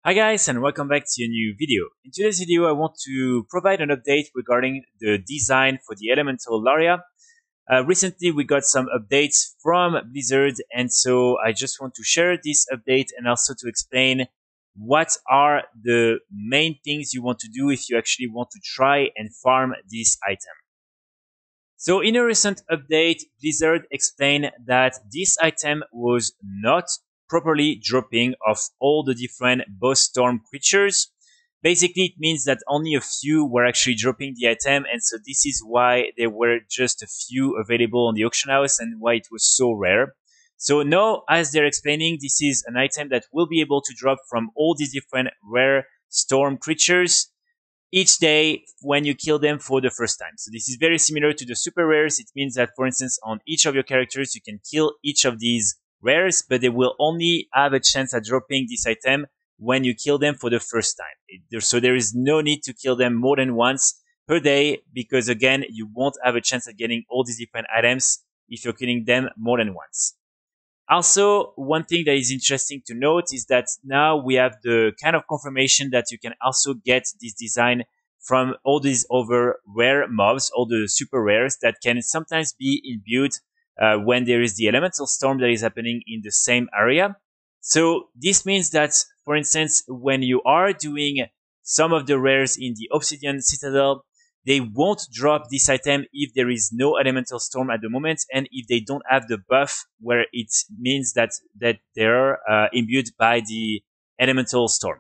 Hi guys, and welcome back to a new video. In today's video I want to provide an update regarding the design for the elemental Lariat. Recently we got some updates from Blizzard, and so I just want to share this update and also to explain what are the main things you want to do if you actually want to try and farm this item. So in a recent update, Blizzard explained that this item was not properly dropping of all the different boss storm creatures. Basically, it means that only a few were actually dropping the item, and so this is why there were just a few available on the auction house and why it was so rare. So now, as they're explaining, this is an item that will be able to drop from all these different rare storm creatures each day when you kill them for the first time. So this is very similar to the super rares. It means that, for instance, on each of your characters, you can kill each of these rares, but they will only have a chance at dropping this item when you kill them for the first time. So there is no need to kill them more than once per day, because again, you won't have a chance at getting all these different items if you're killing them more than once. Also, one thing that is interesting to note is that now we have the kind of confirmation that you can also get this design from all these other rare mobs, all the super rares that can sometimes be imbued when there is the elemental storm that is happening in the same area. So this means that, for instance, when you are doing some of the rares in the Obsidian Citadel, they won't drop this item if there is no elemental storm at the moment, and if they don't have the buff where it means that they're imbued by the elemental storm.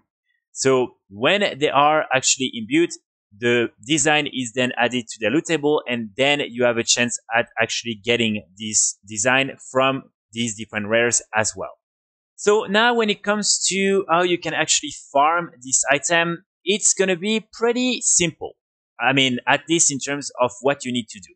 So when they are actually imbued, the design is then added to the loot table, and then you have a chance at actually getting this design from these different rares as well. So now when it comes to how you can actually farm this item, it's gonna be pretty simple. I mean, at least in terms of what you need to do.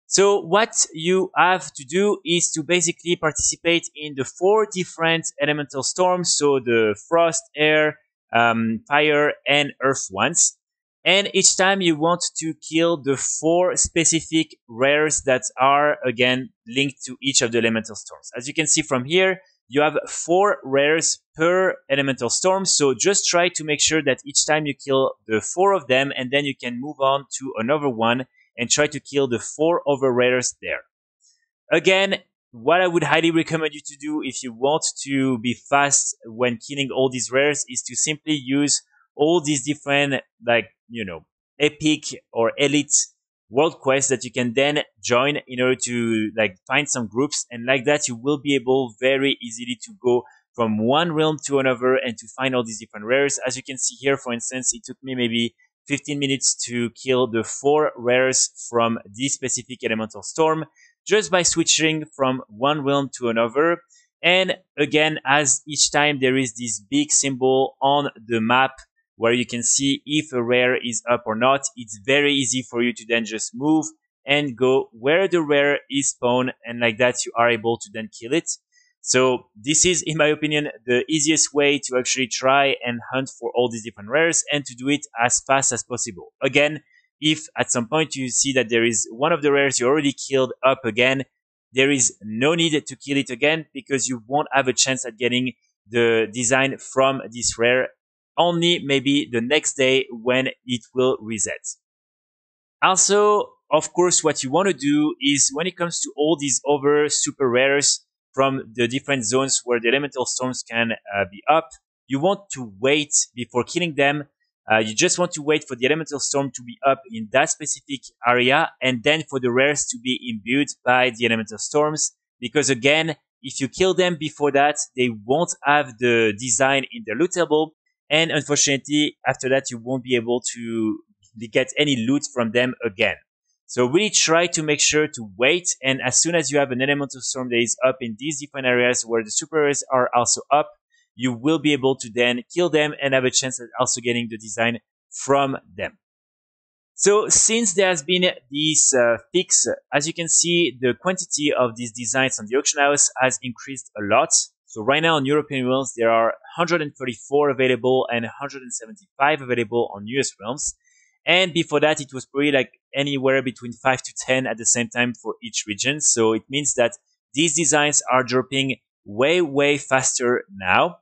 So what you have to do is to basically participate in the 4 different elemental storms. So the frost, air, fire, and earth ones. And each time you want to kill the 4 specific rares that are again linked to each of the elemental storms. As you can see from here, you have 4 rares per elemental storm, so just try to make sure that each time you kill the 4 of them, and then you can move on to another one and try to kill the 4 other rares there. Again, what I would highly recommend you to do if you want to be fast when killing all these rares is to simply use all these different, epic or elite world quests that you can then join in order to find some groups, and like that you will be able very easily to go from one realm to another and to find all these different rares. As you can see here, for instance, it took me maybe 15 minutes to kill the 4 rares from this specific elemental storm just by switching from one realm to another. And again, as each time there is this big symbol on the map where you can see if a rare is up or not, it's very easy for you to then just move and go where the rare is spawned, and like that you are able to then kill it. So this is, in my opinion, the easiest way to actually try and hunt for all these different rares and to do it as fast as possible. Again, if at some point you see that there is one of the rares you already killed up again, there is no need to kill it again, because you won't have a chance at getting the design from this rare, only maybe the next day when it will reset. Also, of course, what you want to do is, when it comes to all these other super rares from the different zones where the elemental storms can be up, you want to wait before killing them. You just want to wait for the elemental storm to be up in that specific area, and then for the rares to be imbued by the elemental storms, because again, if you kill them before that, they won't have the design in their loot table, and unfortunately, after that, you won't be able to get any loot from them again. So really try to make sure to wait, and as soon as you have an elemental storm that is up in these different areas where the super rares are also up, you will be able to then kill them and have a chance at also getting the design from them. So since there has been this fix, as you can see, the quantity of these designs on the auction house has increased a lot. So right now on European realms, there are 134 available and 175 available on US realms. And before that, it was probably anywhere between 5 to 10 at the same time for each region. So it means that these designs are dropping way faster now.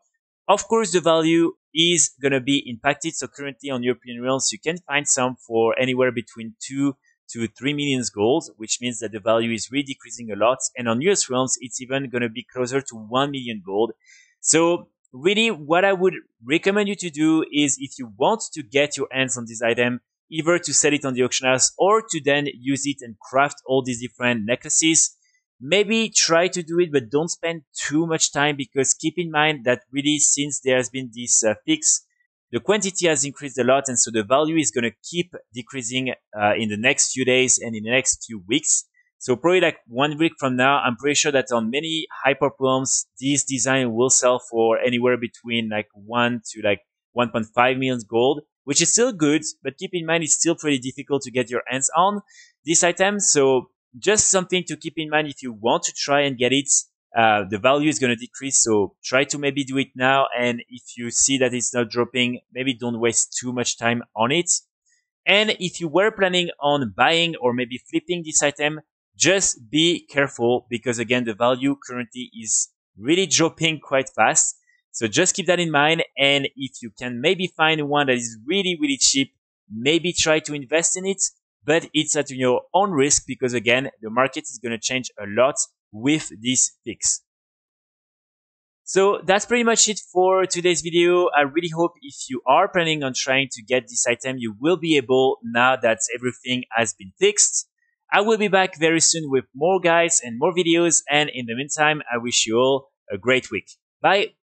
Of course, the value is going to be impacted. So currently on European realms, you can find some for anywhere between 2 to 3 million gold, which means that the value is really decreasing a lot. And on US realms, it's even going to be closer to 1 million gold. So really what I would recommend you to do is, if you want to get your hands on this item, either to sell it on the auction house or to then use it and craft all these different necklaces, maybe try to do it, but don't spend too much time, because keep in mind that really, since there has been this fix, the quantity has increased a lot, and so the value is going to keep decreasing in the next few days and in the next few weeks. So probably like 1 week from now, I'm pretty sure that on many hyper realms, this design will sell for anywhere between like 1 to like 1.5 million gold, which is still good, but keep in mind it's still pretty difficult to get your hands on this item. So just something to keep in mind if you want to try and get it. The value is going to decrease, so try to maybe do it now. And if you see that it's not dropping, maybe don't waste too much time on it. And if you were planning on buying or maybe flipping this item, just be careful, because again, the value currently is really dropping quite fast. So just keep that in mind. And if you can maybe find one that is really, really cheap, maybe try to invest in it. But it's at your own risk, because again, the market is going to change a lot with this fix. So that's pretty much it for today's video. I really hope if you are planning on trying to get this item, you will be able, now that everything has been fixed. I will be back very soon with more guides and more videos. And in the meantime, I wish you all a great week. Bye.